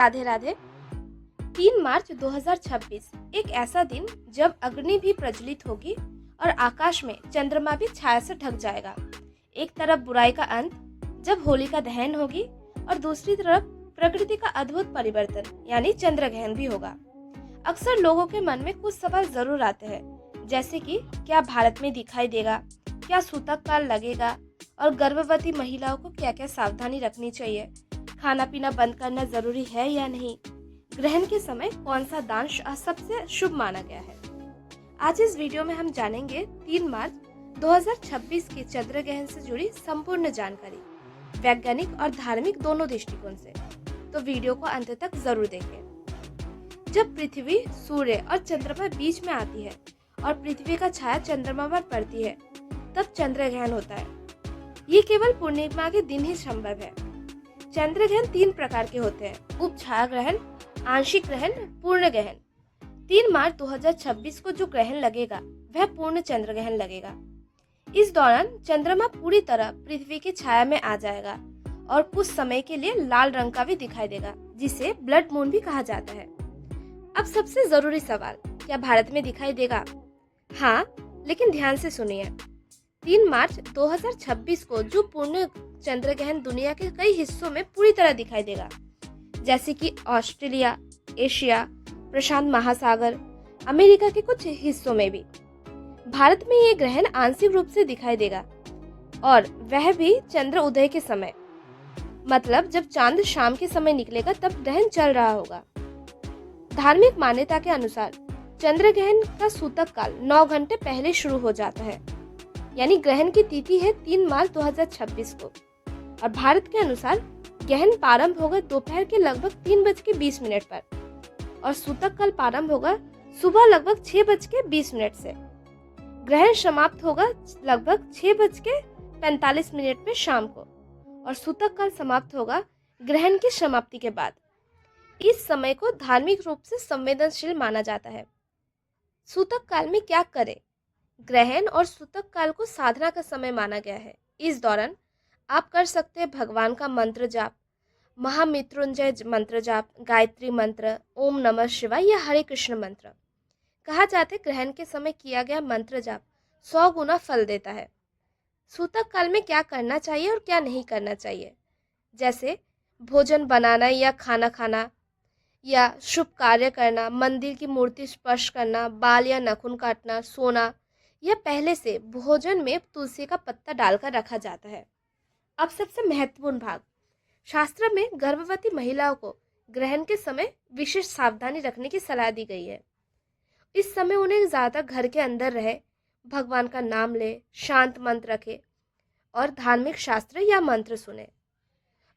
राधे राधे। 3 मार्च 2026 एक ऐसा दिन जब अग्नि भी प्रज्वलित होगी और आकाश में चंद्रमा भी छाया से ढक जाएगा। एक तरफ बुराई का अंत जब होलिका दहन होगी और दूसरी तरफ प्रकृति का अद्भुत परिवर्तन यानी चंद्रग्रहण भी होगा। अक्सर लोगों के मन में कुछ सवाल जरूर आते हैं, जैसे कि क्या भारत में दिखाई देगा, क्या सूतक काल लगेगा और गर्भवती महिलाओं को क्या क्या सावधानी रखनी चाहिए, खाना पीना बंद करना जरूरी है या नहीं, ग्रहण के समय कौन सा दान सबसे शुभ माना गया है। आज इस वीडियो में हम जानेंगे 3 मार्च 2026 के चंद्र ग्रहण से जुड़ी संपूर्ण जानकारी, वैज्ञानिक और धार्मिक दोनों दृष्टिकोण से। तो वीडियो को अंत तक जरूर देखें। जब पृथ्वी, सूर्य और चंद्रमा बीच में आती है और पृथ्वी का छाया चंद्रमा पर पड़ती है, तब चंद्र ग्रहण होता है। ये केवल पूर्णिमा के दिन ही संभव है। चंद्र ग्रहण 3 प्रकार के होते हैं: उप छाया ग्रहण, आंशिक ग्रहण, पूर्ण ग्रहण। 3 मार्च 2026 को जो ग्रहण लगेगा वह पूर्ण चंद्र ग्रहण लगेगा। इस दौरान चंद्रमा पूरी तरह पृथ्वी की छाया में आ जाएगा और कुछ समय के लिए लाल रंग का भी दिखाई देगा, जिसे ब्लड मून भी कहा जाता है। अब सबसे जरूरी सवाल, क्या भारत में दिखाई देगा? हाँ, लेकिन ध्यान से सुनिए। 3 मार्च 2026 को जो पूर्ण चंद्र ग्रहण दुनिया के कई हिस्सों में पूरी तरह दिखाई देगा, जैसे कि ऑस्ट्रेलिया, एशिया, प्रशांत महासागर, अमेरिका के कुछ हिस्सों में भी। भारत में ये ग्रहण आंशिक रूप से दिखाई देगा और वह भी चंद्र उदय के समय, मतलब जब चांद शाम के समय निकलेगा तब ग्रहण चल रहा होगा। धार्मिक मान्यता के अनुसार चंद्र ग्रहण का सूतक काल 9 घंटे पहले शुरू हो जाता है, यानी ग्रहण की तिथि है 3 मार्च 2026 को। और भारत के अनुसार ग्रहण प्रारंभ होगा दोपहर के लगभग 3:20 पर और सूतक काल प्रारंभ होगा सुबह लगभग 6:20 से। ग्रहण समाप्त होगा लगभग 6:45 पे शाम को और सूतक काल समाप्त होगा ग्रहण की समाप्ति के बाद। इस समय को धार्मिक रूप से संवेदनशील माना जाता है। सूतक काल में क्या करें? ग्रहण और सूतक काल को साधना का समय माना गया है। इस दौरान आप कर सकते हैं भगवान का मंत्र जाप, महामृत्युंजय मंत्र जाप, गायत्री मंत्र, ओम नमः शिवाय या हरे कृष्ण मंत्र। कहा जाता है ग्रहण के समय किया गया मंत्र जाप 100 गुना फल देता है। सूतक काल में क्या करना चाहिए और क्या नहीं करना चाहिए, जैसे भोजन बनाना या खाना खाना या शुभ कार्य करना, मंदिर की मूर्ति स्पर्श करना, बाल या नाखून काटना, सोना या पहले से भोजन में तुलसी का पत्ता डालकर रखा जाता है। अब सबसे महत्वपूर्ण भाग, शास्त्र में गर्भवती महिलाओं को ग्रहण के समय विशेष सावधानी रखने की सलाह दी गई है। इस समय उन्हें ज्यादा घर के अंदर रहे, भगवान का नाम ले, शांत मंत्र रखे और धार्मिक शास्त्र या मंत्र सुने।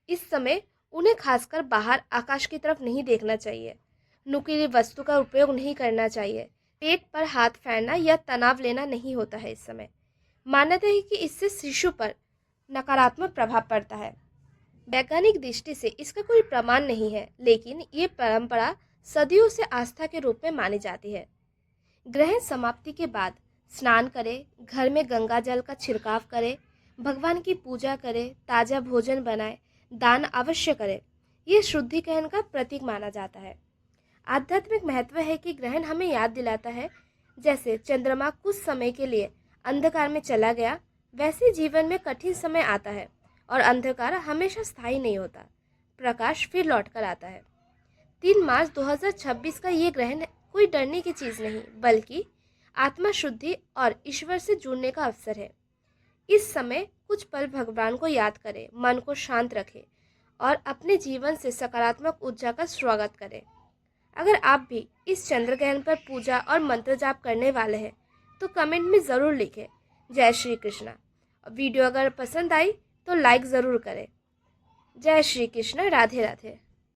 इस समय उन्हें खासकर बाहर आकाश की तरफ नहीं देखना चाहिए, नुकीली वस्तु का उपयोग नहीं करना चाहिए, पेट पर हाथ फेरना या तनाव लेना नहीं होता है। इस समय मान्यता है कि इससे शिशु पर नकारात्मक प्रभाव पड़ता है। वैज्ञानिक दृष्टि से इसका कोई प्रमाण नहीं है, लेकिन ये परंपरा सदियों से आस्था के रूप में मानी जाती है। ग्रहण समाप्ति के बाद स्नान करें, घर में गंगा जल का छिड़काव करें, भगवान की पूजा करें, ताज़ा भोजन बनाएं, दान अवश्य करें। ये शुद्धिकरण का प्रतीक माना जाता है। आध्यात्मिक महत्व है कि ग्रहण हमें याद दिलाता है, जैसे चंद्रमा कुछ समय के लिए अंधकार में चला गया, वैसे जीवन में कठिन समय आता है और अंधकार हमेशा स्थायी नहीं होता, प्रकाश फिर लौटकर आता है। 3 मार्च 2026 का ये ग्रहण कोई डरने की चीज़ नहीं, बल्कि आत्मा शुद्धि और ईश्वर से जुड़ने का अवसर है। इस समय कुछ पल भगवान को याद करें, मन को शांत रखें और अपने जीवन से सकारात्मक ऊर्जा का स्वागत करें। अगर आप भी इस चंद्र ग्रहण पर पूजा और मंत्र जाप करने वाले हैं तो कमेंट में ज़रूर लिखें जय श्री कृष्णा। वीडियो अगर पसंद आई तो लाइक ज़रूर करें। जय श्री कृष्ण, राधे राधे।